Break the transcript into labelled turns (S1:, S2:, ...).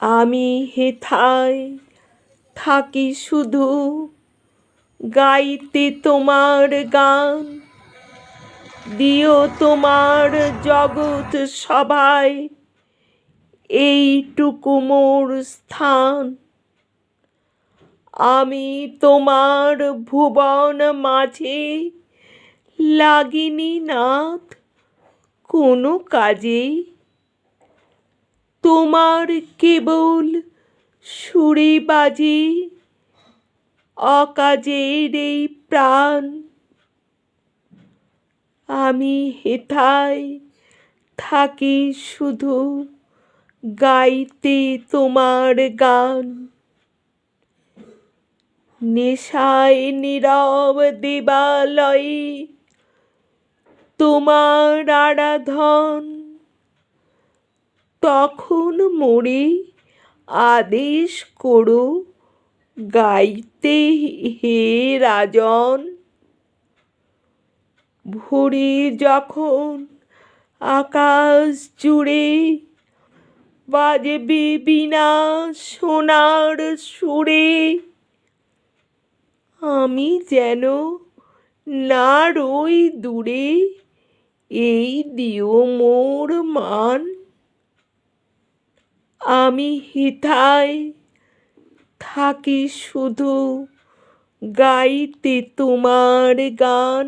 S1: আমি হেথায় থাকি শুধু গাইতে তোমার গান। দিও তোমার জগৎ সভায় এইটুকু মোর স্থান। আমি তোমার ভুবন মাঝে লাগিনি নাথ কোনো কাজে। তোমার কেবল সুরে বাজে অকাজের এই প্রাণ। আমি হেথায় থাকি শুধু গাইতে তোমার গান। নেশায় নীরব দেবালয়ে তোমার আরাধন। তখন মোরে আদেশ করো গাইতে হে রাজন। ভোরে যখন আকাশ জুড়ে বাজবে বীণা সোনার সুরে, আমি যেন না রই দূরে এই দিও মোর মান। আমি হেথায় থাকি শুধু গাইতে তোমার গান।